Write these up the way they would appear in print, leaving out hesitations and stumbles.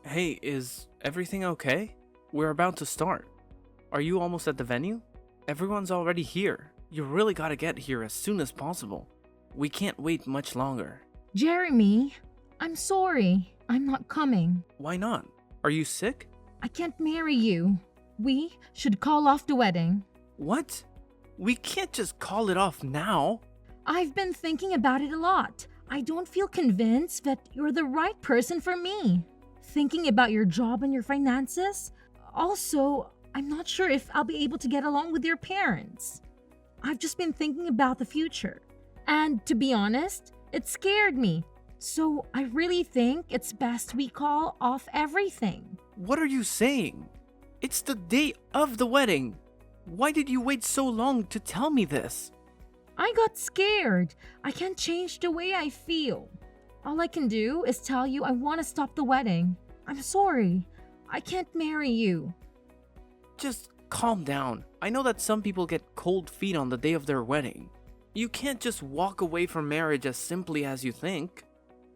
Hey, is everything okay? We're about to start. Are you almost at the venue? Everyone's already here. You really gotta get here as soon as possible. We can't wait much longer. Jeremy, I'm sorry. I'm not coming. Why not? Are you sick? I can't marry you. We should call off the wedding. What? We can't just call it off now. I've been thinking about it a lot. I don't feel convinced that you're the right person for me. Thinking about your job and your finances. Also, I'm not sure if I'll be able to get along with your parents. I've just been thinking about the future. And to be honest, it scared me. So I really think it's best we call off everything. What are you saying? It's the day of the wedding. Why did you wait so long to tell me this? I got scared. I can't change the way I feel. All I can do is tell you I want to stop the wedding. I'm sorry. I can't marry you. Just calm down. I know that some people get cold feet on the day of their wedding. You can't just walk away from marriage as simply as you think.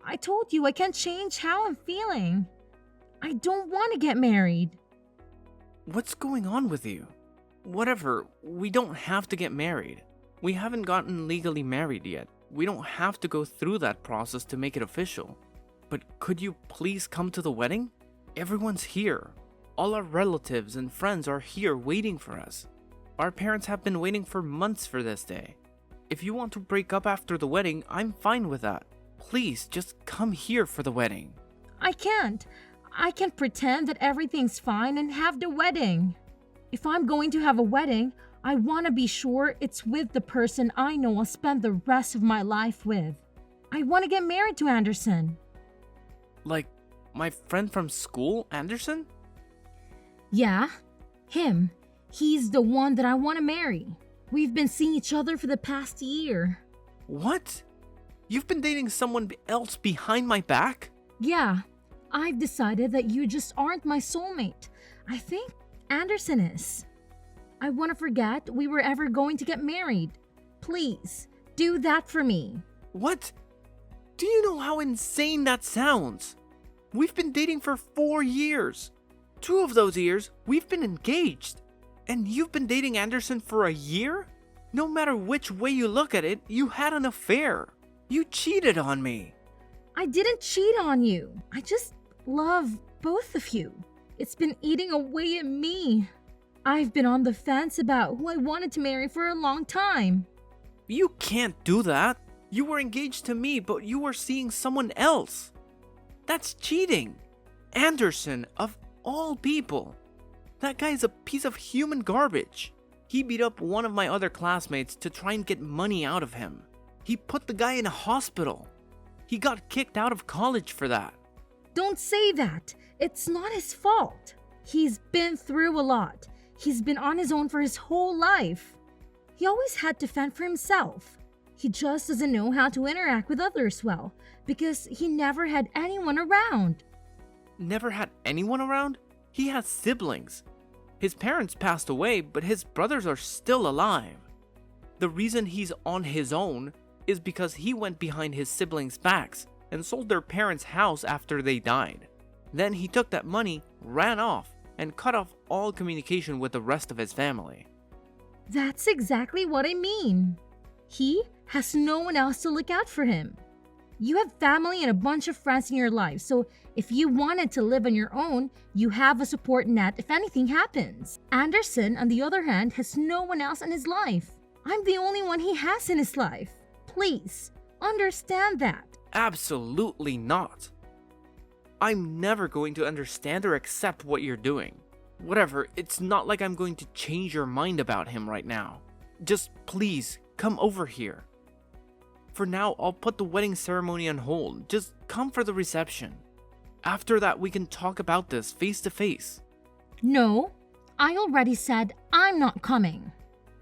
I told you I can't change how I'm feeling. I don't want to get married. What's going on with you? Whatever, we don't have to get married. We haven't gotten legally married yet. We don't have to go through that process to make it official. But could you please come to the wedding? Everyone's here. All our relatives and friends are here waiting for us. Our parents have been waiting for months for this day. If you want to break up after the wedding, I'm fine with that. Please, just come here for the wedding. I can't. I can't pretend that everything's fine and have the wedding. If I'm going to have a wedding, I want to be sure it's with the person I know I'll spend the rest of my life with. I want to get married to Anderson. Like, my friend from school, Anderson? Yeah, him. He's the one that I want to marry. We've been seeing each other for the past year. What? You've been dating someone else behind my back? Yeah, I've decided that you just aren't my soulmate. I think Anderson is. I want to forget we were ever going to get married. Please, do that for me. What? Do you know how insane that sounds? We've been dating for 4 years. 2 of those years, we've been engaged. And you've been dating Anderson for a year? No matter which way you look at it, you had an affair. You cheated on me. I didn't cheat on you. I just love both of you. It's been eating away at me. I've been on the fence about who I wanted to marry for a long time. You can't do that. You were engaged to me, but you were seeing someone else. That's cheating. Anderson, of all people. That guy is a piece of human garbage. He beat up one of my other classmates to try and get money out of him. He put the guy in a hospital. He got kicked out of college for that. Don't say that. It's not his fault. He's been through a lot. He's been on his own for his whole life. He always had to fend for himself. He just doesn't know how to interact with others well because he never had anyone around. Never had anyone around? He has siblings. His parents passed away, but his brothers are still alive. The reason he's on his own is because he went behind his siblings' backs and sold their parents' house after they died. Then he took that money, ran off, and cut off all communication with the rest of his family. That's exactly what I mean. He has no one else to look out for him. You have family and a bunch of friends in your life, so if you wanted to live on your own, you have a support net if anything happens. Anderson, on the other hand, has no one else in his life. I'm the only one he has in his life. Please, understand that. Absolutely not. I'm never going to understand or accept what you're doing. Whatever, it's not like I'm going to change your mind about him right now. Just please, come over here. For now, I'll put the wedding ceremony on hold. Just come for the reception. After that, we can talk about this face to face. No, I already said I'm not coming.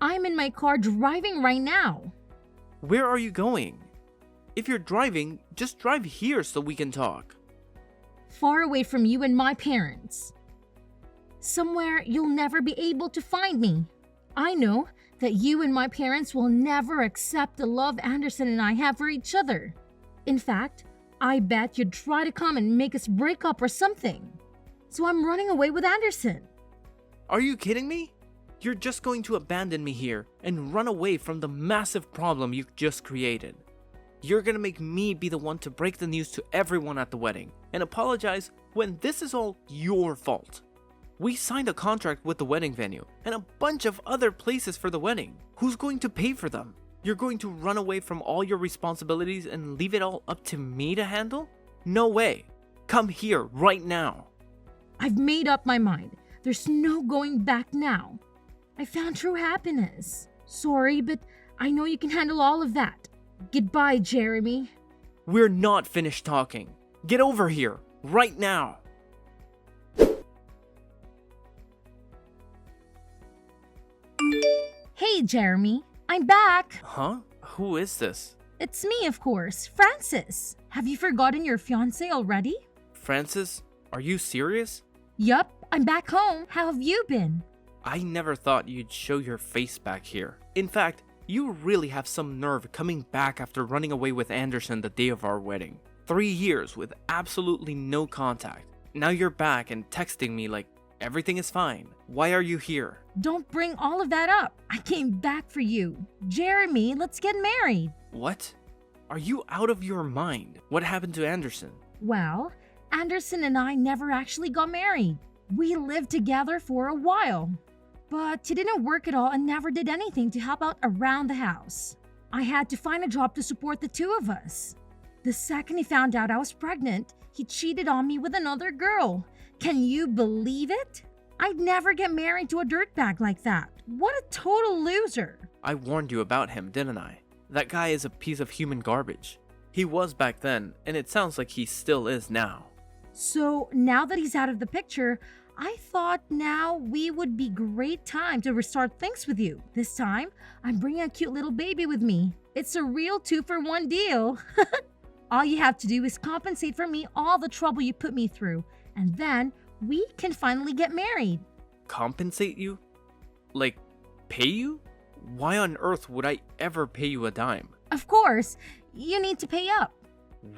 I'm in my car driving right now. Where are you going? If you're driving, just drive here so we can talk. Far away from you and my parents. Somewhere you'll never be able to find me. I know that you and my parents will never accept the love Anderson and I have for each other. In fact, I bet you'd try to come and make us break up or something. so I'm running away with Anderson. Are you kidding me? You're just going to abandon me here and run away from the massive problem you just created. You're gonna make me be the one to break the news to everyone at the wedding and apologize when this is all your fault. We signed a contract with the wedding venue and a bunch of other places for the wedding. Who's going to pay for them? You're going to run away from all your responsibilities and leave it all up to me to handle? No way. Come here right now. I've made up my mind. There's no going back now. I found true happiness. Sorry, but I know you can handle all of that. Goodbye, Jeremy. We're not finished talking. Get over here, right now. Hey, Jeremy. I'm back. Huh? Who is this? It's me, of course, Francis. Have you forgotten your fiancé already? Francis? Are you serious? Yup, I'm back home. How have you been? I never thought you'd show your face back here. In fact, you really have some nerve coming back after running away with Anderson the day of our wedding. 3 years with absolutely no contact. Now you're back and texting me like everything is fine. Why are you here? Don't bring all of that up. I came back for you. Jeremy, let's get married. What? Are you out of your mind? What happened to Anderson? Well, Anderson and I never actually got married. We lived together for a while. But he didn't work at all and never did anything to help out around the house. I had to find a job to support the two of us. The second he found out I was pregnant, he cheated on me with another girl. Can you believe it? I'd never get married to a dirtbag like that. What a total loser. I warned you about him, didn't I? That guy is a piece of human garbage. He was back then, and it sounds like he still is now. So now that he's out of the picture, I thought now we would be great time to restart things with you. This time, I'm bringing a cute little baby with me. It's a real 2-for-1 deal. All you have to do is compensate for me all the trouble you put me through, and then we can finally get married. Compensate you? Like, pay you? Why on earth would I ever pay you a dime? Of course, you need to pay up.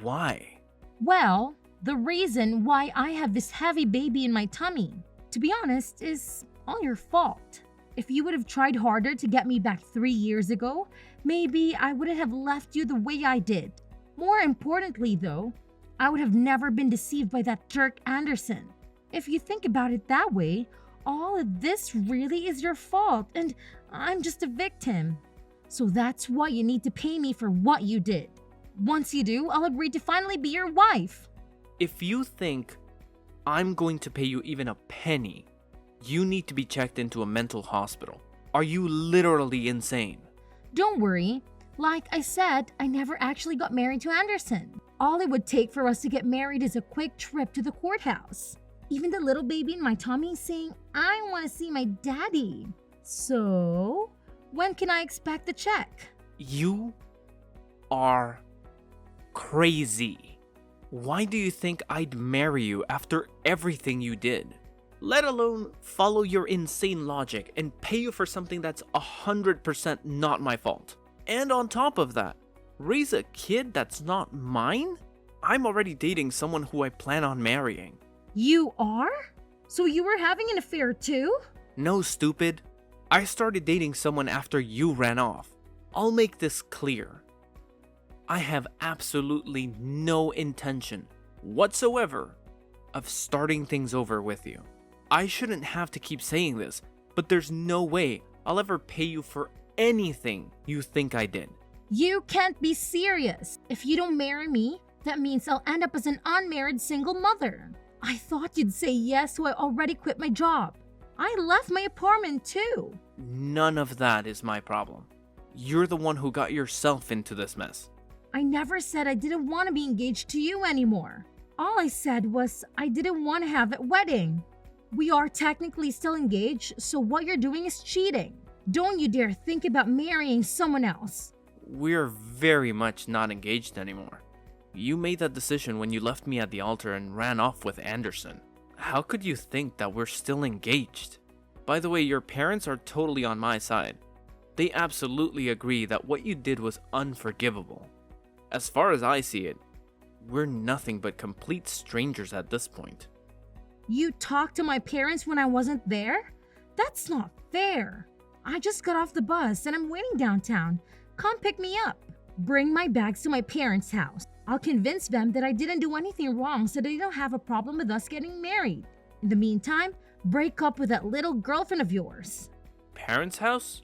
Why? Well, the reason why I have this heavy baby in my tummy, to be honest, is all your fault. If you would have tried harder to get me back 3 years ago, maybe I wouldn't have left you the way I did. More importantly, though, I would have never been deceived by that jerk Anderson. If you think about it that way, all of this really is your fault, and I'm just a victim. So that's why you need to pay me for what you did. Once you do, I'll agree to finally be your wife. If you think I'm going to pay you even a penny, you need to be checked into a mental hospital. Are you literally insane? Don't worry. Like I said, I never actually got married to Anderson. All it would take for us to get married is a quick trip to the courthouse. Even the little baby in my tummy is saying, I want to see my daddy. So, when can I expect the check? You are crazy. Why do you think I'd marry you after everything you did? Let alone follow your insane logic and pay you for something that's 100% not my fault. And on top of that, raise a kid that's not mine? I'm already dating someone who I plan on marrying. You are? So you were having an affair too? No, stupid. I started dating someone after you ran off. I'll make this clear. I have absolutely no intention whatsoever of starting things over with you. I shouldn't have to keep saying this, but there's no way I'll ever pay you for anything you think I did. You can't be serious. If you don't marry me, that means I'll end up as an unmarried single mother. I thought you'd say yes, so I already quit my job. I left my apartment too. None of that is my problem. You're the one who got yourself into this mess. I never said I didn't want to be engaged to you anymore. All I said was I didn't want to have that wedding. We are technically still engaged, so what you're doing is cheating. Don't you dare think about marrying someone else. We're very much not engaged anymore. You made that decision when you left me at the altar and ran off with Anderson. How could you think that we're still engaged? By the way, your parents are totally on my side. They absolutely agree that what you did was unforgivable. As far as I see it, we're nothing but complete strangers at this point. You talked to my parents when I wasn't there? That's not fair. I just got off the bus and I'm waiting downtown. Come pick me up. Bring my bags to my parents' house. I'll convince them that I didn't do anything wrong so they don't have a problem with us getting married. In the meantime, break up with that little girlfriend of yours. Parents' house?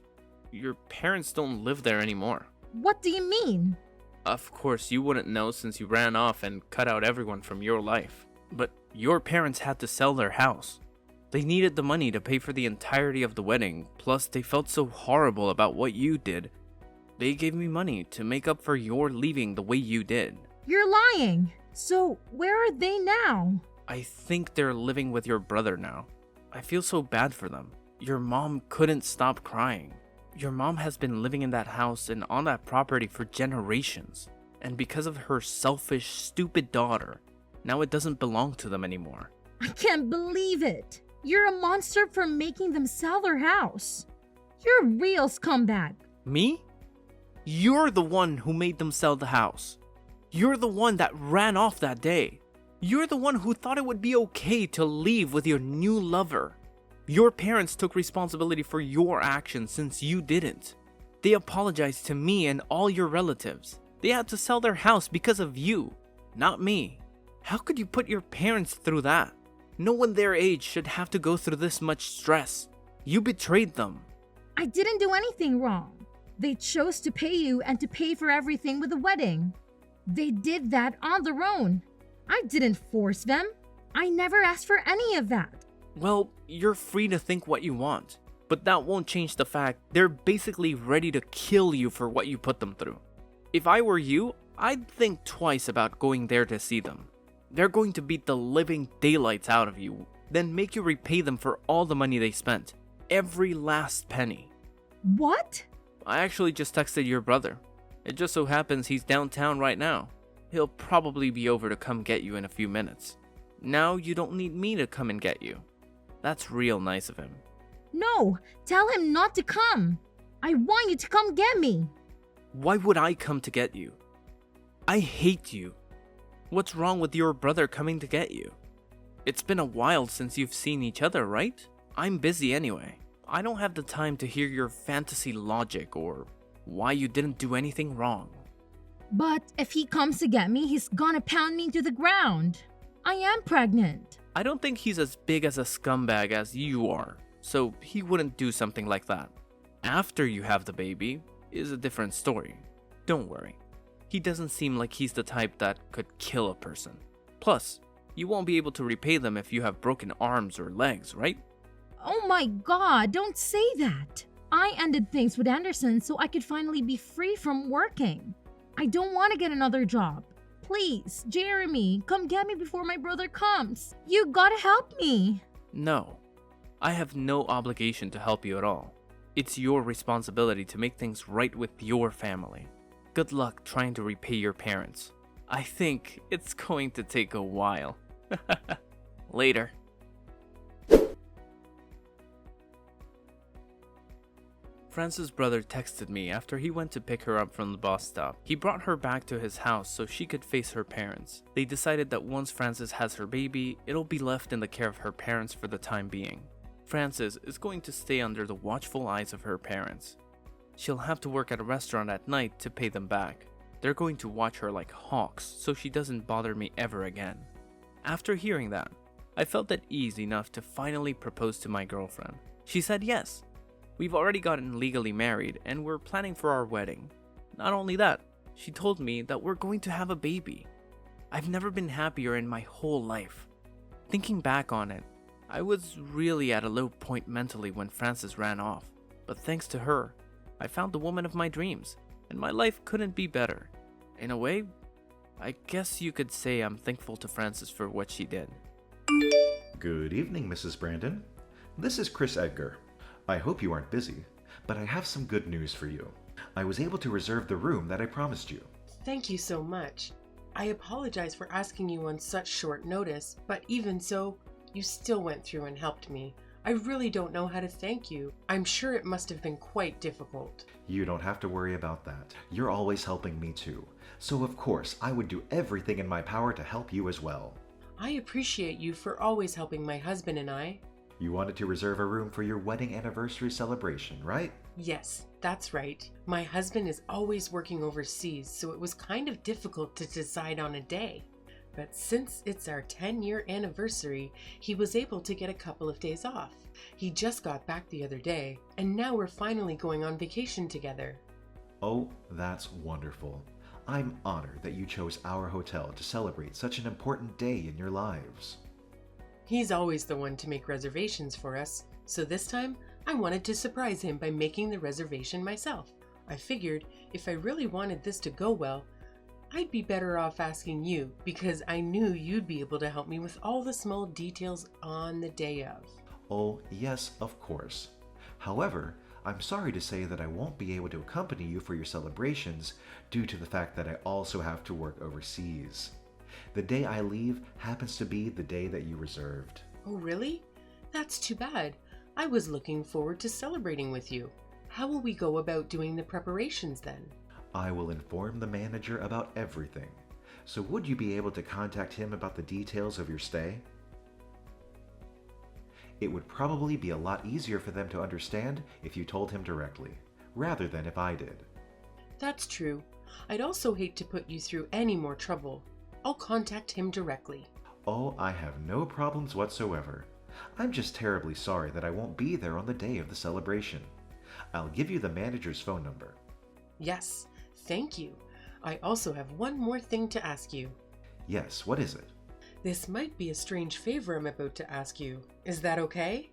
Your parents don't live there anymore. What do you mean? Of course, you wouldn't know since you ran off and cut out everyone from your life. But your parents had to sell their house. They needed the money to pay for the entirety of the wedding, plus they felt so horrible about what you did. They gave me money to make up for your leaving the way you did. You're lying. So, where are they now? I think they're living with your brother now. I feel so bad for them. Your mom couldn't stop crying. Your mom has been living in that house and on that property for generations. And because of her selfish, stupid daughter, now it doesn't belong to them anymore. I can't believe it. You're a monster for making them sell their house. You're a real scumbag. Me? You're the one who made them sell the house. You're the one that ran off that day. You're the one who thought it would be okay to leave with your new lover. Your parents took responsibility for your actions since you didn't. They apologized to me and all your relatives. They had to sell their house because of you, not me. How could you put your parents through that? No one their age should have to go through this much stress. You betrayed them. I didn't do anything wrong. They chose to pay you and to pay for everything with the wedding. They did that on their own. I didn't force them. I never asked for any of that. Well, you're free to think what you want, but that won't change the fact they're basically ready to kill you for what you put them through. If I were you, I'd think twice about going there to see them. They're going to beat the living daylights out of you, then make you repay them for all the money they spent. Every last penny. What? I actually just texted your brother. It just so happens he's downtown right now. He'll probably be over to come get you in a few minutes. Now you don't need me to come and get you. That's real nice of him. No, tell him not to come. I want you to come get me. Why would I come to get you? I hate you. What's wrong with your brother coming to get you? It's been a while since you've seen each other, right? I'm busy anyway. I don't have the time to hear your fantasy logic or why you didn't do anything wrong. But if he comes to get me, he's gonna pound me to the ground. I am pregnant. I don't think he's as big as a scumbag as you are, so he wouldn't do something like that. After you have the baby is a different story. Don't worry. He doesn't seem like he's the type that could kill a person. Plus, you won't be able to repay them if you have broken arms or legs, right? Oh my god, don't say that. I ended things with Anderson so I could finally be free from working. I don't want to get another job. Please, Jeremy, come get me before my brother comes. You gotta help me. No. I have no obligation to help you at all. It's your responsibility to make things right with your family. Good luck trying to repay your parents. I think it's going to take a while. Later. Frances' brother texted me after he went to pick her up from the bus stop. He brought her back to his house so she could face her parents. They decided that once Frances has her baby, it'll be left in the care of her parents for the time being. Frances is going to stay under the watchful eyes of her parents. She'll have to work at a restaurant at night to pay them back. They're going to watch her like hawks so she doesn't bother me ever again. After hearing that, I felt at ease enough to finally propose to my girlfriend. She said yes. We've already gotten legally married and we're planning for our wedding. Not only that, she told me that we're going to have a baby. I've never been happier in my whole life. Thinking back on it, I was really at a low point mentally when Frances ran off. But thanks to her, I found the woman of my dreams, and my life couldn't be better. In a way, I guess you could say I'm thankful to Frances for what she did. Good evening, Mrs. Brandon. This is Chris Edgar. I hope you aren't busy, but I have some good news for you. I was able to reserve the room that I promised you. Thank you so much. I apologize for asking you on such short notice, but even so, you still went through and helped me. I really don't know how to thank you. I'm sure it must have been quite difficult. You don't have to worry about that. You're always helping me too. So of course, I would do everything in my power to help you as well. I appreciate you for always helping my husband and I. You wanted to reserve a room for your wedding anniversary celebration, right? Yes, that's right. My husband is always working overseas, so it was kind of difficult to decide on a day. But since it's our 10-year anniversary, he was able to get a couple of days off. He just got back the other day, and now we're finally going on vacation together. Oh, that's wonderful. I'm honored that you chose our hotel to celebrate such an important day in your lives. He's always the one to make reservations for us, so this time I wanted to surprise him by making the reservation myself. I figured if I really wanted this to go well, I'd be better off asking you because I knew you'd be able to help me with all the small details on the day of. Oh, yes, of course. However, I'm sorry to say that I won't be able to accompany you for your celebrations due to the fact that I also have to work overseas. The day I leave happens to be the day that you reserved. Oh, really? That's too bad. I was looking forward to celebrating with you. How will we go about doing the preparations then? I will inform the manager about everything. So would you be able to contact him about the details of your stay? It would probably be a lot easier for them to understand if you told him directly, rather than if I did. That's true. I'd also hate to put you through any more trouble. I'll contact him directly. Oh, I have no problems whatsoever. I'm just terribly sorry that I won't be there on the day of the celebration. I'll give you the manager's phone number. Yes, thank you. I also have one more thing to ask you. Yes, what is it? This might be a strange favor I'm about to ask you. Is that okay?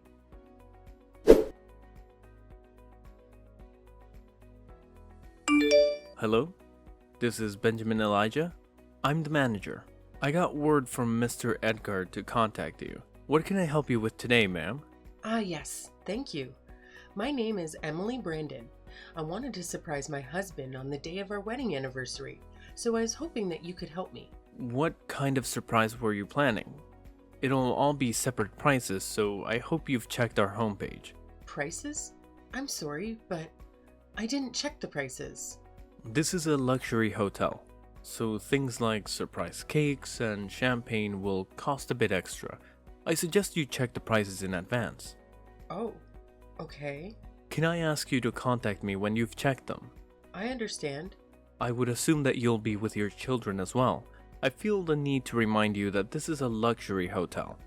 Hello? This is Benjamin Elijah. I'm the manager. I got word from Mr. Edgar to contact you. What can I help you with today, ma'am? Ah, yes, thank you. My name is Emily Brandon. I wanted to surprise my husband on the day of our wedding anniversary, so I was hoping that you could help me. What kind of surprise were you planning? It'll all be separate prices, so I hope you've checked our homepage. Prices? I'm sorry, but I didn't check the prices. This is a luxury hotel, so things like surprise cakes and champagne will cost a bit extra. I suggest you check the prices in advance. Oh, okay. Can I ask you to contact me when you've checked them? I understand. I would assume that you'll be with your children as well. I feel the need to remind you that this is a luxury hotel.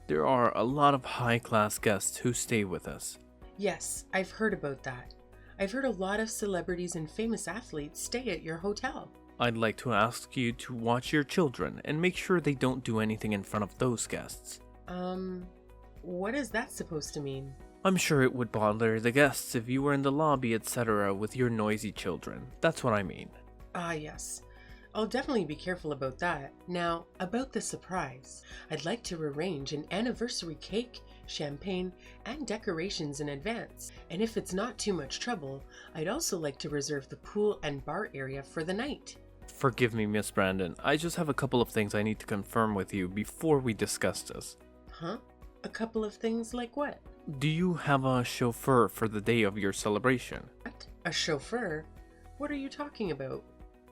There are a lot of high-class guests who stay with us. Yes, I've heard about that. I've heard a lot of celebrities and famous athletes stay at your hotel. I'd like to ask you to watch your children and make sure they don't do anything in front of those guests. What is that supposed to mean? I'm sure it would bother the guests if you were in the lobby, etc. with your noisy children. That's what I mean. Ah, yes. I'll definitely be careful about that. Now, about the surprise. I'd like to arrange an anniversary cake, champagne, and decorations in advance. And if it's not too much trouble, I'd also like to reserve the pool and bar area for the night. Forgive me, Miss Brandon. I just have a couple of things I need to confirm with you before we discuss this. Huh? A couple of things like what? Do you have a chauffeur for the day of your celebration? What? A chauffeur? What are you talking about?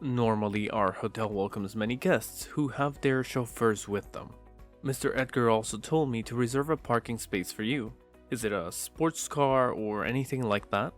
Normally, our hotel welcomes many guests who have their chauffeurs with them. Mr. Edgar also told me to reserve a parking space for you. Is it a sports car or anything like that?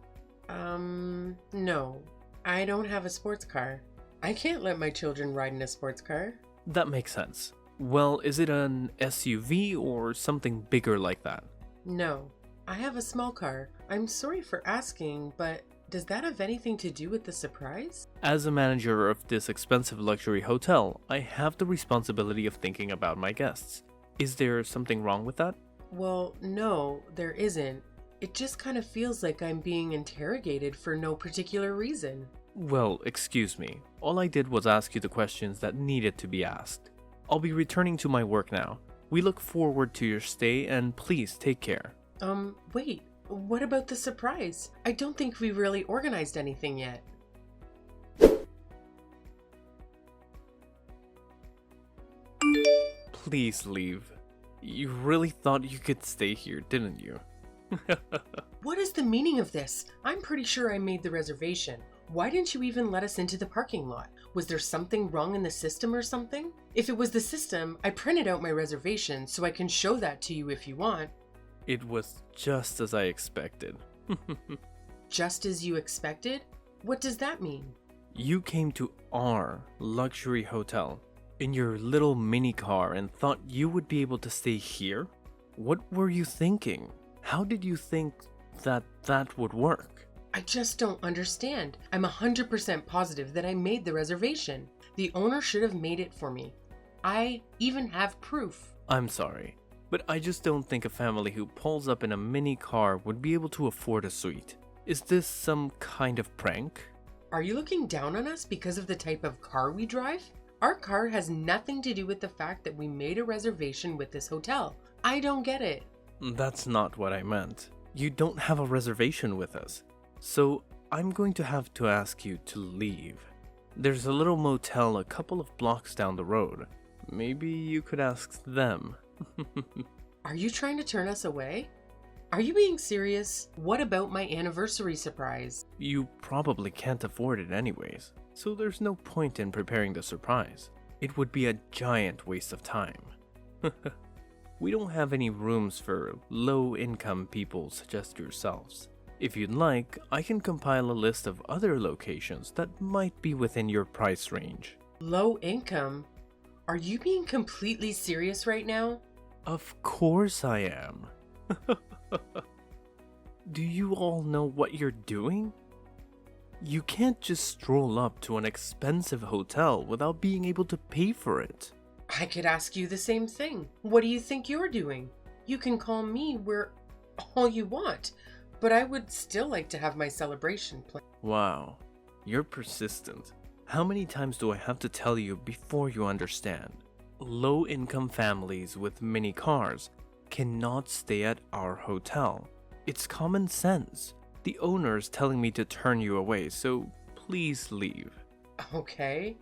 No. I don't have a sports car. I can't let my children ride in a sports car. That makes sense. Well, is it an SUV or something bigger like that? No. I have a small car. I'm sorry for asking, but does that have anything to do with the surprise? As a manager of this expensive luxury hotel, I have the responsibility of thinking about my guests. Is there something wrong with that? Well, no, there isn't. It just kind of feels like I'm being interrogated for no particular reason. Well, excuse me. All I did was ask you the questions that needed to be asked. I'll be returning to my work now. We look forward to your stay and please take care. Wait. What about the surprise? I don't think we really organized anything yet. Please leave. You really thought you could stay here, didn't you? What is the meaning of this? I'm pretty sure I made the reservation. Why didn't you even let us into the parking lot? Was there something wrong in the system or something? If it was the system, I printed out my reservation so I can show that to you if you want. It was just as I expected. Just as you expected? What does that mean? You came to our luxury hotel in your little mini car and thought you would be able to stay here? What were you thinking? How did you think that would work? I just don't understand. I'm 100% positive that I made the reservation. The owner should have made it for me. I even have proof. I'm sorry, but I just don't think a family who pulls up in a mini car would be able to afford a suite. Is this some kind of prank? Are you looking down on us because of the type of car we drive? Our car has nothing to do with the fact that we made a reservation with this hotel. I don't get it. That's not what I meant. You don't have a reservation with us. So I'm going to have to ask you to leave. There's a little motel a couple of blocks down the road. Maybe you could ask them. Are you trying to turn us away? Are you being serious? What about my anniversary surprise? You probably can't afford it anyways, so there's no point in preparing the surprise. It would be a giant waste of time. We don't have any rooms for low-income people such as yourselves. If you'd like, I can compile a list of other locations that might be within your price range. Low income? Are you being completely serious right now? Of course I am. Do you all know what you're doing? You can't just stroll up to an expensive hotel without being able to pay for it. I could ask you the same thing. What do you think you're doing? You can call me where all you want, but I would still like to have my celebration planned. Wow, you're persistent. How many times do I have to tell you before you understand? Low-income families with mini cars cannot stay at our hotel. It's common sense. The owner's telling me to turn you away, so please leave. Okay,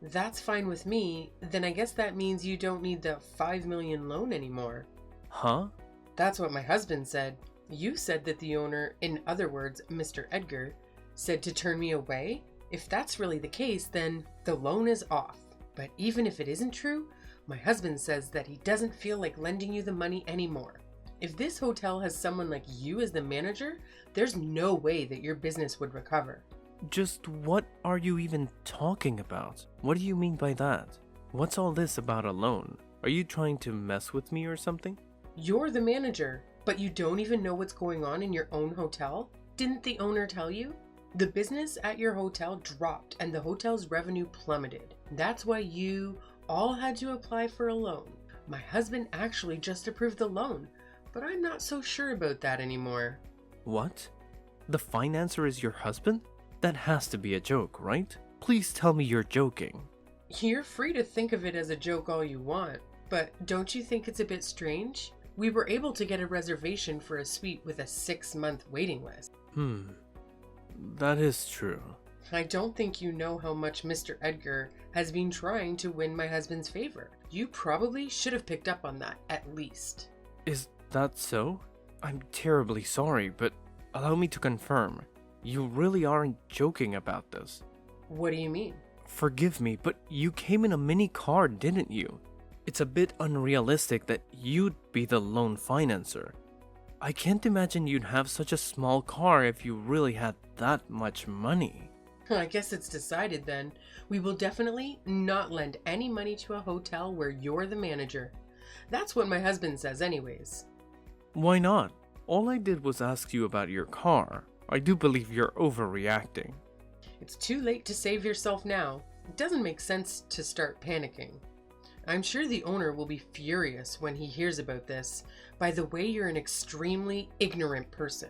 that's fine with me. Then I guess that means you don't need the $5 million loan anymore. Huh? That's what my husband said. You said that the owner, in other words, Mr. Edgar, said to turn me away? If that's really the case, then the loan is off. But even if it isn't true, my husband says that he doesn't feel like lending you the money anymore. If this hotel has someone like you as the manager, there's no way that your business would recover. Just what are you even talking about? What do you mean by that? What's all this about a loan? Are you trying to mess with me or something? You're the manager, but you don't even know what's going on in your own hotel? Didn't the owner tell you? The business at your hotel dropped and the hotel's revenue plummeted. That's why you all had to apply for a loan. My husband actually just approved the loan, but I'm not so sure about that anymore. What? The financer is your husband? That has to be a joke, right? Please tell me you're joking. You're free to think of it as a joke all you want, but don't you think it's a bit strange? We were able to get a reservation for a suite with a 6-month waiting list. That is true. I don't think you know how much Mr. Edgar has been trying to win my husband's favor. You probably should have picked up on that, at least. Is that so? I'm terribly sorry, but allow me to confirm. You really aren't joking about this. What do you mean? Forgive me, but you came in a mini car, didn't you? It's a bit unrealistic that you'd be the loan financer. I can't imagine you'd have such a small car if you really had that much money. I guess it's decided then. We will definitely not lend any money to a hotel where you're the manager. That's what my husband says anyways. Why not? All I did was ask you about your car. I do believe you're overreacting. It's too late to save yourself now. It doesn't make sense to start panicking. I'm sure the owner will be furious when he hears about this. By the way, you're an extremely ignorant person.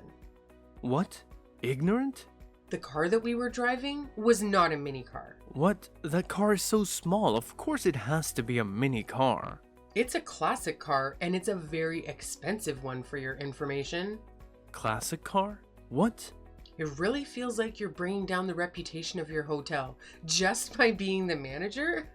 What? Ignorant? The car that we were driving was not a mini car. What? That car is so small. Of course it has to be a mini car. It's a classic car, and it's a very expensive one for your information. Classic car? What? It really feels like you're bringing down the reputation of your hotel just by being the manager?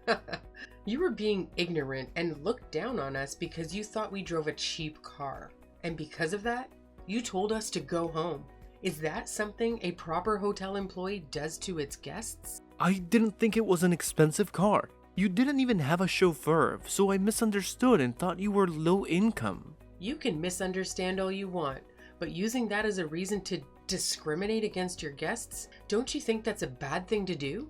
You were being ignorant and looked down on us because you thought we drove a cheap car. And because of that, you told us to go home. Is that something a proper hotel employee does to its guests? I didn't think it was an expensive car. You didn't even have a chauffeur, so I misunderstood and thought you were low income. You can misunderstand all you want, but using that as a reason to discriminate against your guests, don't you think that's a bad thing to do?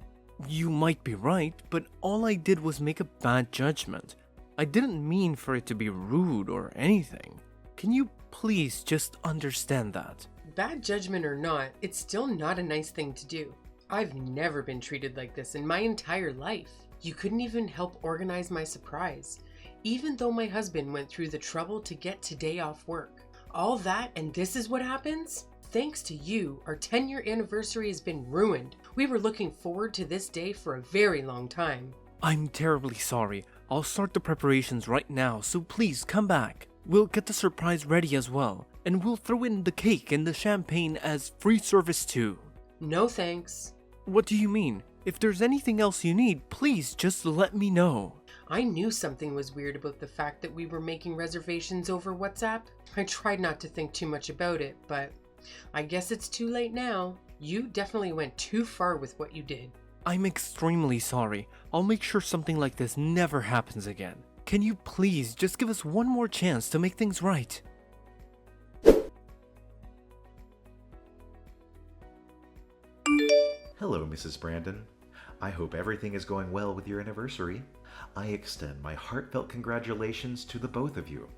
You might be right, but all I did was make a bad judgment. I didn't mean for it to be rude or anything. Can you please just understand that? Bad judgment or not, it's still not a nice thing to do. I've never been treated like this in my entire life. You couldn't even help organize my surprise, even though my husband went through the trouble to get today off work. All that, and this is what happens? Thanks to you, our 10-year anniversary has been ruined. We were looking forward to this day for a very long time. I'm terribly sorry. I'll start the preparations right now, so please come back. We'll get the surprise ready as well, and we'll throw in the cake and the champagne as free service too. No thanks. What do you mean? If there's anything else you need, please just let me know. I knew something was weird about the fact that we were making reservations over WhatsApp. I tried not to think too much about it, but I guess it's too late now. You definitely went too far with what you did. I'm extremely sorry. I'll make sure something like this never happens again. Can you please just give us one more chance to make things right? Hello, Mrs. Brandon. I hope everything is going well with your anniversary. I extend my heartfelt congratulations to the both of you.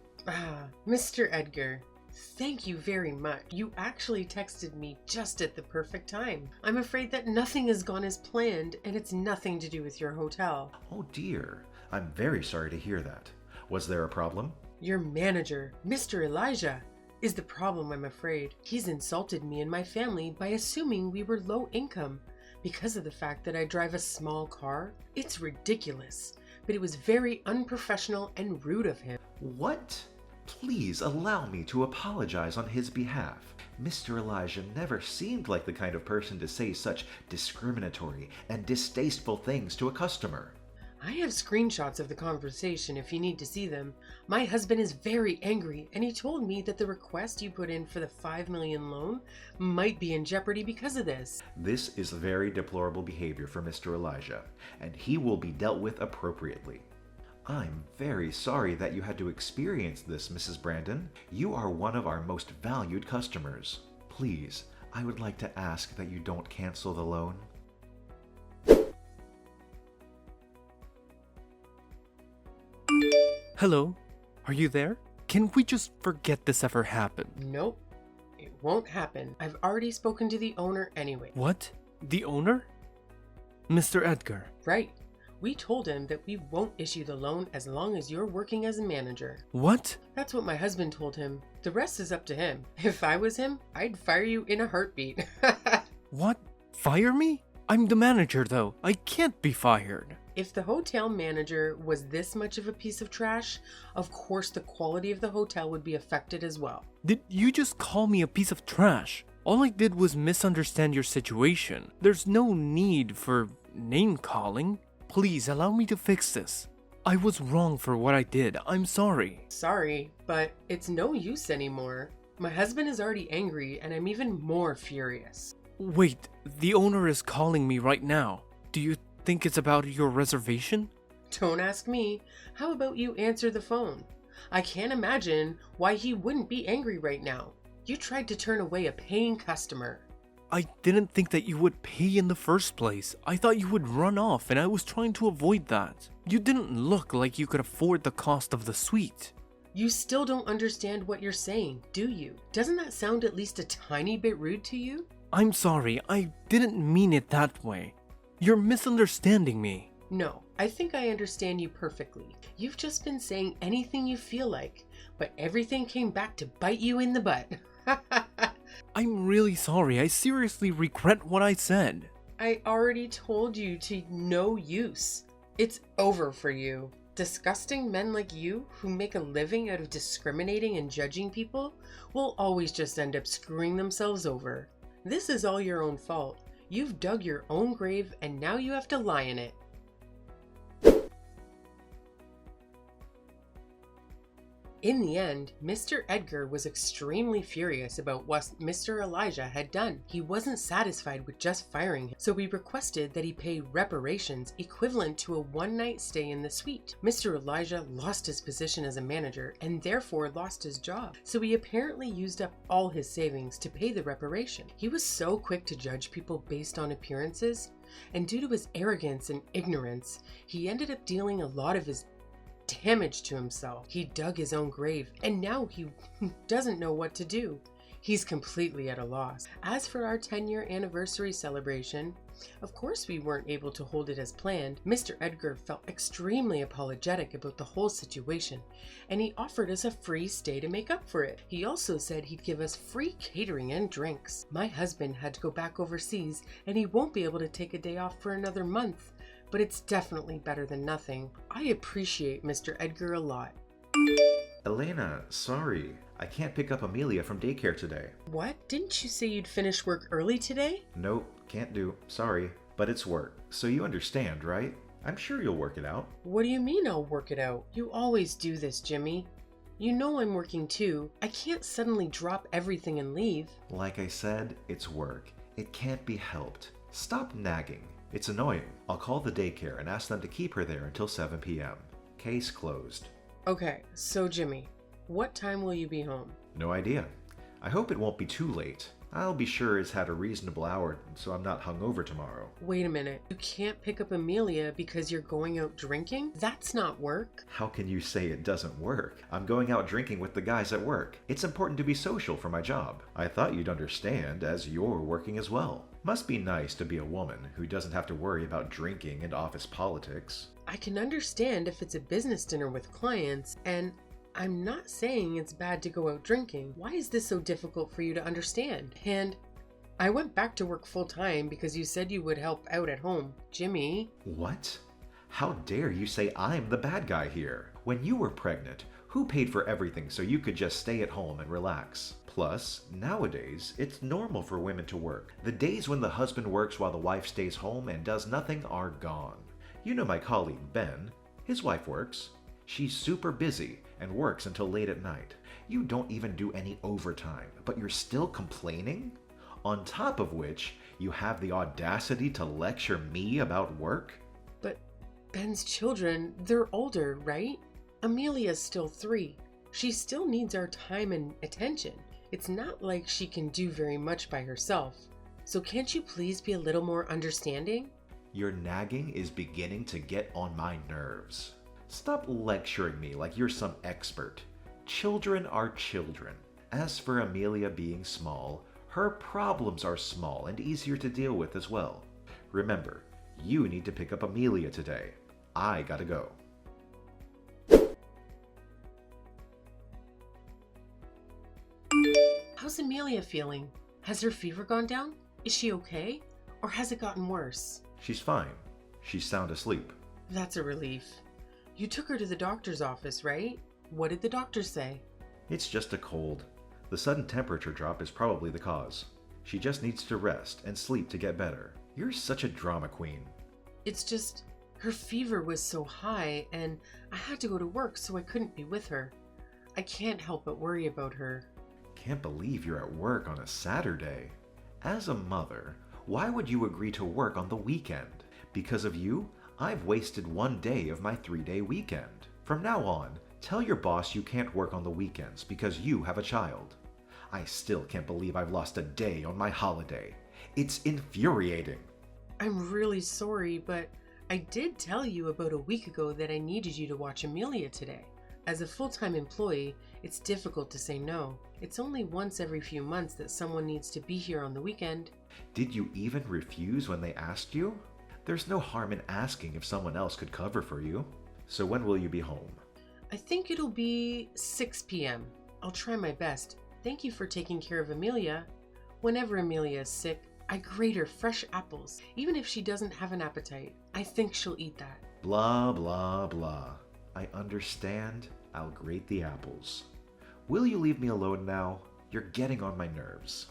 Mr. Edgar, thank you very much. You actually texted me just at the perfect time. I'm afraid that nothing has gone as planned, and it's nothing to do with your hotel. Oh dear, I'm very sorry to hear that. Was there a problem? Your manager, Mr. Elijah, is the problem, I'm afraid. He's insulted me and my family by assuming we were low income because of the fact that I drive a small car. It's ridiculous, but it was very unprofessional and rude of him. What? Please allow me to apologize on his behalf. Mr. Elijah never seemed like the kind of person to say such discriminatory and distasteful things to a customer. I have screenshots of the conversation if you need to see them. My husband is very angry, and he told me that the request you put in for the $5 million loan might be in jeopardy because of this. This is very deplorable behavior for Mr. Elijah, and he will be dealt with appropriately. I'm very sorry that you had to experience this, Mrs. Brandon. You are one of our most valued customers. Please, I would like to ask that you don't cancel the loan. Hello? Are you there? Can we just forget this ever happened? Nope, it won't happen. I've already spoken to the owner anyway. What? The owner? Mr. Edgar. Right. We told him that we won't issue the loan as long as you're working as a manager. What? That's what my husband told him. The rest is up to him. If I was him, I'd fire you in a heartbeat. What? Fire me? I'm the manager though. I can't be fired. If the hotel manager was this much of a piece of trash, of course the quality of the hotel would be affected as well. Did you just call me a piece of trash? All I did was misunderstand your situation. There's no need for name calling. Please allow me to fix this. I was wrong for what I did. I'm sorry. Sorry, but it's no use anymore. My husband is already angry and I'm even more furious. Wait, the owner is calling me right now. Do you think it's about your reservation? Don't ask me. How about you answer the phone? I can't imagine why he wouldn't be angry right now. You tried to turn away a paying customer. I didn't think that you would pay in the first place. I thought you would run off and I was trying to avoid that. You didn't look like you could afford the cost of the suite. You still don't understand what you're saying, do you? Doesn't that sound at least a tiny bit rude to you? I'm sorry, I didn't mean it that way. You're misunderstanding me. No, I think I understand you perfectly. You've just been saying anything you feel like, but everything came back to bite you in the butt. I'm really sorry. I seriously regret what I said. I already told you to no use. It's over for you. Disgusting men like you, who make a living out of discriminating and judging people, will always just end up screwing themselves over. This is all your own fault. You've dug your own grave and now you have to lie in it. In the end, Mr. Edgar was extremely furious about what Mr. Elijah had done. He wasn't satisfied with just firing him, so he requested that he pay reparations equivalent to a one-night stay in the suite. Mr. Elijah lost his position as a manager and therefore lost his job, so he apparently used up all his savings to pay the reparation. He was so quick to judge people based on appearances, and due to his arrogance and ignorance, he ended up dealing a lot of his damage to himself. He dug his own grave, and now he doesn't know what to do. He's completely at a loss. As for our 10-year anniversary celebration, of course we weren't able to hold it as planned. Mr. Edgar felt extremely apologetic about the whole situation, and he offered us a free stay to make up for it. He also said he'd give us free catering and drinks. My husband had to go back overseas, and he won't be able to take a day off for another month, but it's definitely better than nothing. I appreciate Mr. Edgar a lot. Elena, sorry. I can't pick up Amelia from daycare today. What? Didn't you say you'd finish work early today? Nope, can't do. Sorry. But it's work, so you understand, right? I'm sure you'll work it out. What do you mean I'll work it out? You always do this, Jimmy. You know I'm working too. I can't suddenly drop everything and leave. Like I said, it's work. It can't be helped. Stop nagging. It's annoying. I'll call the daycare and ask them to keep her there until 7 p.m. Case closed. Okay, so Jimmy, what time will you be home? No idea. I hope it won't be too late. I'll be sure it's had a reasonable hour so I'm not hungover tomorrow. Wait a minute. You can't pick up Amelia because you're going out drinking? That's not work. How can you say it doesn't work? I'm going out drinking with the guys at work. It's important to be social for my job. I thought you'd understand as you're working as well. Must be nice to be a woman who doesn't have to worry about drinking and office politics. I can understand if it's a business dinner with clients, and I'm not saying it's bad to go out drinking. Why is this so difficult for you to understand? And I went back to work full time because you said you would help out at home. Jimmy. What? How dare you say I'm the bad guy here? When you were pregnant, who paid for everything so you could just stay at home and relax? Plus, nowadays, it's normal for women to work. The days when the husband works while the wife stays home and does nothing are gone. You know my colleague, Ben. His wife works. She's super busy and works until late at night. You don't even do any overtime, but you're still complaining? On top of which, you have the audacity to lecture me about work? But Ben's children, they're older, right? Amelia's still 3. She still needs our time and attention. It's not like she can do very much by herself. So can't you please be a little more understanding? Your nagging is beginning to get on my nerves. Stop lecturing me like you're some expert. Children are children. As for Amelia being small, her problems are small and easier to deal with as well. Remember, you need to pick up Amelia today. I gotta go. How's Amelia feeling? Has her fever gone down? Is she okay? Or has it gotten worse? She's fine. She's sound asleep. That's a relief. You took her to the doctor's office, right? What did the doctor say? It's just a cold. The sudden temperature drop is probably the cause. She just needs to rest and sleep to get better. You're such a drama queen. It's just, her fever was so high and I had to go to work so I couldn't be with her. I can't help but worry about her. Can't believe you're at work on a Saturday. As a mother, why would you agree to work on the weekend? Because of you, I've wasted 1 day of my 3-day weekend. From now on, tell your boss you can't work on the weekends because you have a child. I still can't believe I've lost a day on my holiday. It's infuriating. I'm really sorry, but I did tell you about a week ago that I needed you to watch Amelia today. As a full-time employee, it's difficult to say no. It's only once every few months that someone needs to be here on the weekend. Did you even refuse when they asked you? There's no harm in asking if someone else could cover for you. So when will you be home? I think it'll be 6 p.m. I'll try my best. Thank you for taking care of Amelia. Whenever Amelia is sick, I grate her fresh apples. Even if she doesn't have an appetite, I think she'll eat that. Blah, blah, blah. I understand. I'll grate the apples. Will you leave me alone now? You're getting on my nerves.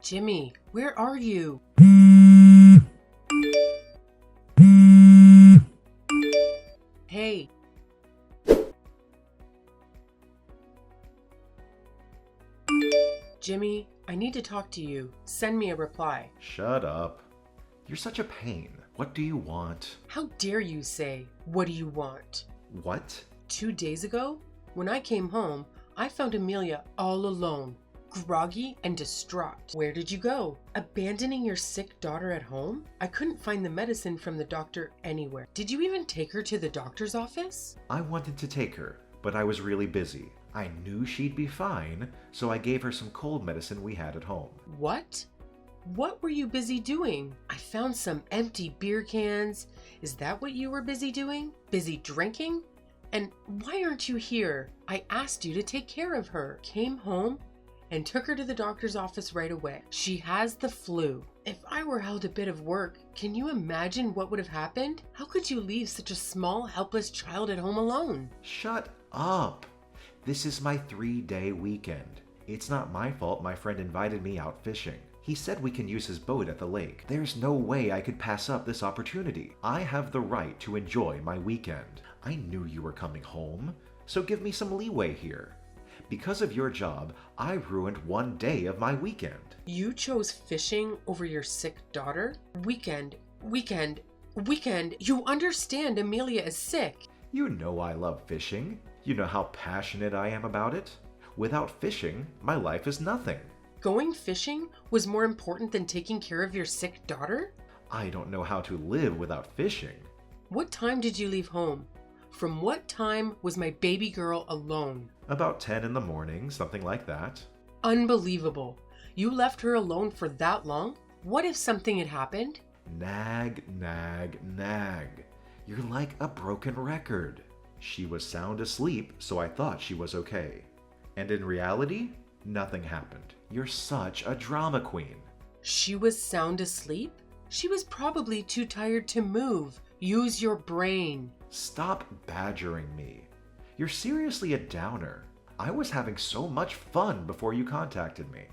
Jimmy, where are you? Jimmy, I need to talk to you. Send me a reply. Shut up. You're such a pain. What do you want? How dare you say, what do you want? What? 2 days ago, when I came home, I found Amelia all alone, groggy and distraught. Where did you go? Abandoning your sick daughter at home? I couldn't find the medicine from the doctor anywhere. Did you even take her to the doctor's office? I wanted to take her, but I was really busy. I knew she'd be fine, so I gave her some cold medicine we had at home. What? What were you busy doing? I found some empty beer cans. Is that what you were busy doing? Busy drinking? And why aren't you here? I asked you to take care of her. Came home and took her to the doctor's office right away. She has the flu. If I were held a bit of work, can you imagine what would have happened? How could you leave such a small, helpless child at home alone? Shut up! This is my 3-day weekend. It's not my fault my friend invited me out fishing. He said we can use his boat at the lake. There's no way I could pass up this opportunity. I have the right to enjoy my weekend. I knew you were coming home, so give me some leeway here. Because of your job, I ruined 1 day of my weekend. You chose fishing over your sick daughter? Weekend. You understand Amelia is sick. You know I love fishing. You know how passionate I am about it. Without fishing, my life is nothing. Going fishing was more important than taking care of your sick daughter? I don't know how to live without fishing. What time did you leave home? From what time was my baby girl alone? About 10 in the morning, something like that. Unbelievable. You left her alone for that long? What if something had happened? Nag. You're like a broken record. She was sound asleep, so I thought she was okay. And in reality, nothing happened. You're such a drama queen. She was sound asleep? She was probably too tired to move. Use your brain. Stop badgering me. You're seriously a downer. I was having so much fun before you contacted me.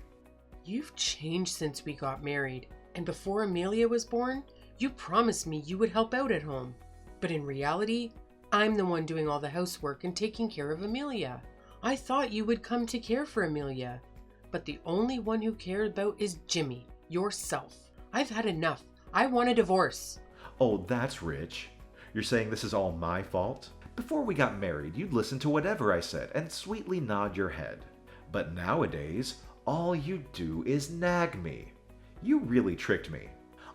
You've changed since we got married. And before Amelia was born, you promised me you would help out at home. But in reality, I'm the one doing all the housework and taking care of Amelia. I thought you would come to care for Amelia. But the only one who cared about is Jimmy, yourself. I've had enough. I want a divorce. Oh, that's rich. You're saying this is all my fault? Before we got married, you'd listen to whatever I said and sweetly nod your head. But nowadays, all you do is nag me. You really tricked me.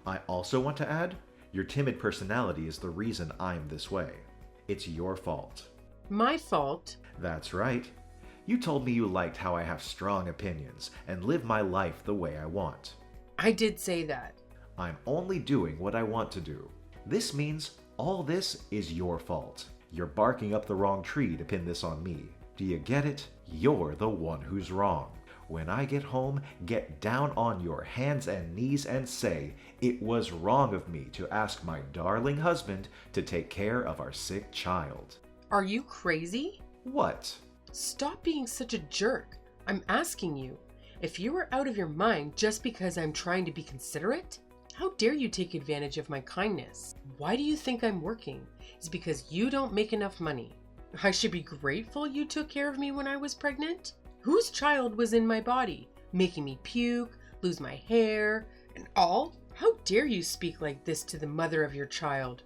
I also want to add, your timid personality is the reason I'm this way. It's your fault. My fault? That's right. You told me you liked how I have strong opinions and live my life the way I want. I did say that. I'm only doing what I want to do. This means all this is your fault. You're barking up the wrong tree to pin this on me. Do you get it? You're the one who's wrong. When I get home, get down on your hands and knees and say, it was wrong of me to ask my darling husband to take care of our sick child. Are you crazy? What? Stop being such a jerk. I'm asking you, if you are out of your mind just because I'm trying to be considerate? How dare you take advantage of my kindness? Why do you think I'm working? It's because you don't make enough money. I should be grateful you took care of me when I was pregnant? Whose child was in my body, making me puke, lose my hair, and all? How dare you speak like this to the mother of your child?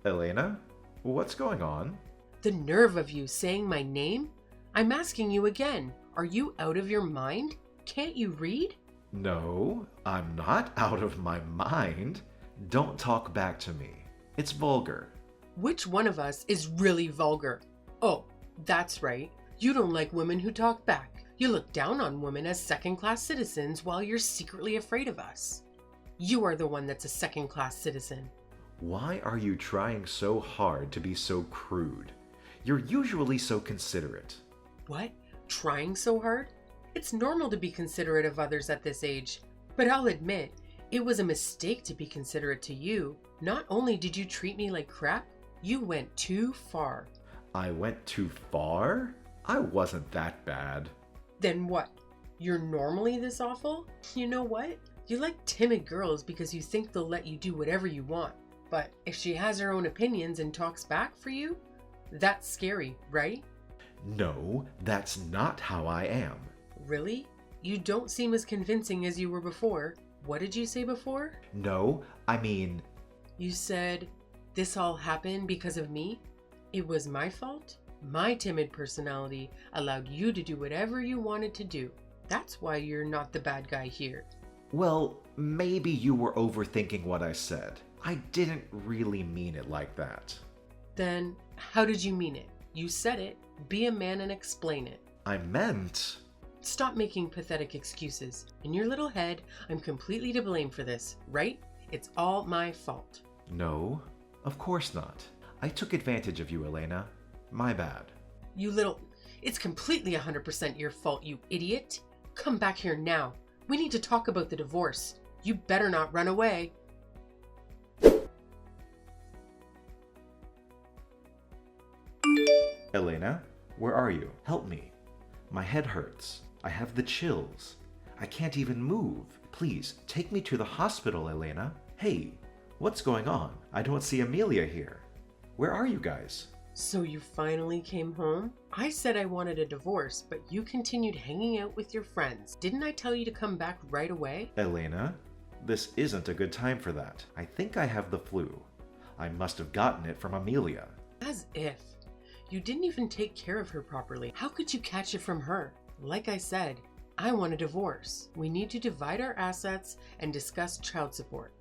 Elena? What's going on? The nerve of you saying my name? I'm asking you again, are you out of your mind? Can't you read? No, I'm not out of my mind. Don't talk back to me. It's vulgar. Which one of us is really vulgar? Oh, that's right. You don't like women who talk back. You look down on women as second-class citizens while you're secretly afraid of us. You are the one that's a second-class citizen. Why are you trying so hard to be so crude? You're usually so considerate. What? Trying so hard? It's normal to be considerate of others at this age. But I'll admit, it was a mistake to be considerate to you. Not only did you treat me like crap, you went too far. I went too far? I wasn't that bad. Then what? You're normally this awful? You know what? You like timid girls because you think they'll let you do whatever you want. But if she has her own opinions and talks back for you, that's scary, right? No, that's not how I am. Really? You don't seem as convincing as you were before. What did you say before? No, I mean, You said, this all happened because of me? It was my fault? My timid personality allowed you to do whatever you wanted to do. That's why you're not the bad guy here. well, maybe you were overthinking what I said. I didn't really mean it like that. Then, how did you mean it? You said it. Be a man and explain it. I meant... Stop making pathetic excuses. In your little head, I'm completely to blame for this, right? It's all my fault. No, of course not. I took advantage of you, Elena. My bad. You little... It's completely 100% your fault, you idiot. Come back here now. We need to talk about the divorce. You better not run away. Elena, where are you? Help me. My head hurts. I have the chills. I can't even move. Please, take me to the hospital, Elena. Hey, what's going on? I don't see Amelia here. Where are you guys? So you finally came home? I said I wanted a divorce, but you continued hanging out with your friends. Didn't I tell you to come back right away? Elena, this isn't a good time for that. I think I have the flu. I must have gotten it from Amelia. As if. You didn't even take care of her properly. How could you catch it from her? Like I said, I want a divorce. We need to divide our assets and discuss child support.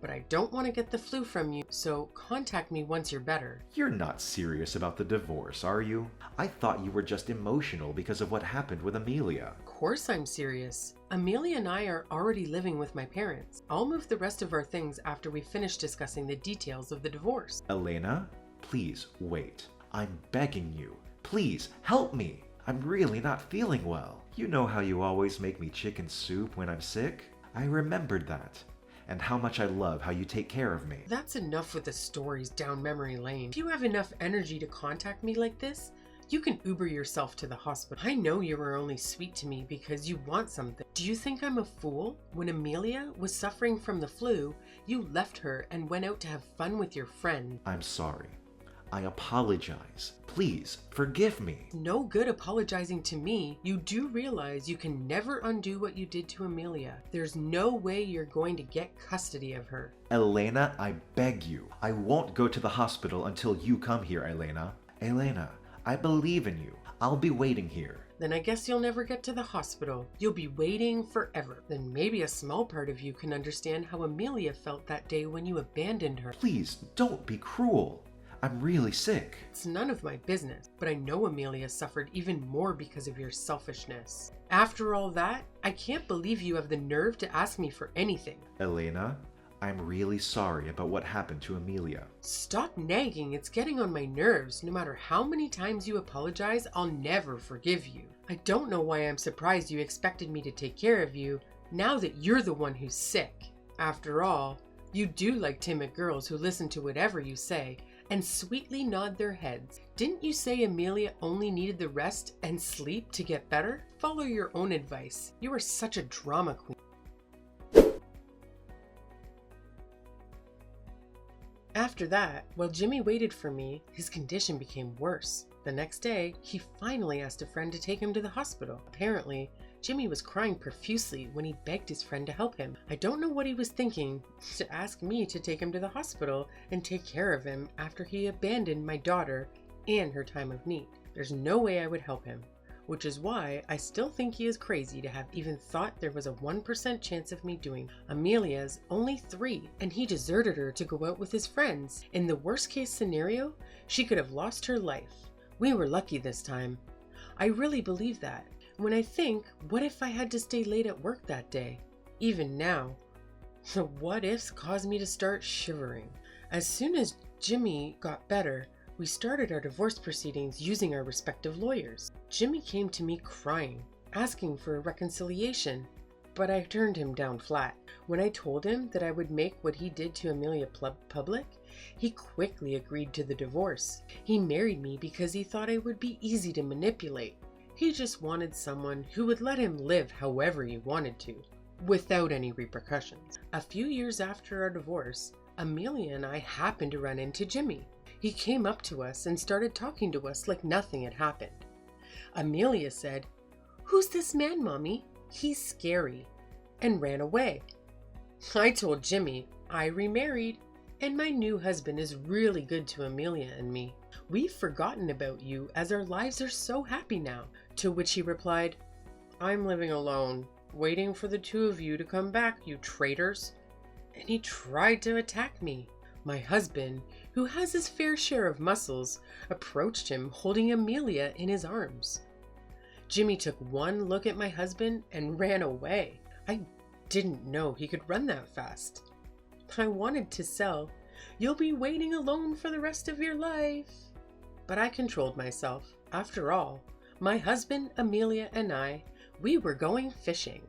But I don't want to get the flu from you, so contact me once you're better. You're not serious about the divorce, are you? I thought you were just emotional because of what happened with Amelia. Of course I'm serious. Amelia and I are already living with my parents. I'll move the rest of our things after we finish discussing the details of the divorce. Elena, please wait. I'm begging you. Please help me. I'm really not feeling well. You know how you always make me chicken soup when I'm sick? I remembered that. And how much I love how you take care of me. That's enough with the stories down memory lane. If you have enough energy to contact me like this, you can Uber yourself to the hospital. I know you were only sweet to me because you want something. Do you think I'm a fool? When Amelia was suffering from the flu, you left her and went out to have fun with your friend. I'm sorry. I apologize. Please, forgive me. No good apologizing to me. You do realize you can never undo what you did to Amelia. There's no way you're going to get custody of her. Elena, I beg you. I won't go to the hospital until you come here, Elena. Elena, I believe in you. I'll be waiting here. Then I guess you'll never get to the hospital. You'll be waiting forever. Then maybe a small part of you can understand how Amelia felt that day when you abandoned her. Please, don't be cruel. I'm really sick. It's none of my business, but I know Amelia suffered even more because of your selfishness. After all that, I can't believe you have the nerve to ask me for anything. Elena, I'm really sorry about what happened to Amelia. Stop nagging, it's getting on my nerves. No matter how many times you apologize, I'll never forgive you. I don't know why I'm surprised you expected me to take care of you, now that you're the one who's sick. After all, you do like timid girls who listen to whatever you say, and sweetly nod their heads. Didn't you say Amelia only needed the rest and sleep to get better? Follow your own advice. You are such a drama queen. After that, while Jimmy waited for me, his condition became worse. The next day, he finally asked a friend to take him to the hospital. Apparently, Jimmy was crying profusely when he begged his friend to help him. I don't know what he was thinking to ask me to take him to the hospital and take care of him after he abandoned my daughter and her time of need. There's no way I would help him, which is why I still think he is crazy to have even thought there was a 1% chance of me doing. Amelia's only 3, and he deserted her to go out with his friends. In the worst case scenario, she could have lost her life. We were lucky this time. I really believe that. When I think, what if I had to stay late at work that day? Even now, the what ifs caused me to start shivering. As soon as Jimmy got better, we started our divorce proceedings using our respective lawyers. Jimmy came to me crying, asking for a reconciliation, but I turned him down flat. When I told him that I would make what he did to Amelia public, he quickly agreed to the divorce. He married me because he thought I would be easy to manipulate. He just wanted someone who would let him live however he wanted to, without any repercussions. A few years after our divorce, Amelia and I happened to run into Jimmy. He came up to us and started talking to us like nothing had happened. Amelia said, "Who's this man, Mommy?" He's scary," and ran away. I told Jimmy I remarried, and my new husband is really good to Amelia and me. We've forgotten about you as our lives are so happy now. To which he replied, "I'm living alone, waiting for the two of you to come back, you traitors." And he tried to attack me. My husband, who has his fair share of muscles, approached him holding Amelia in his arms. Jimmy took one look at my husband and ran away. I didn't know he could run that fast. I wanted to sell, "You'll be waiting alone for the rest of your life." But I controlled myself. After all, my husband, Amelia, and I, we were going fishing.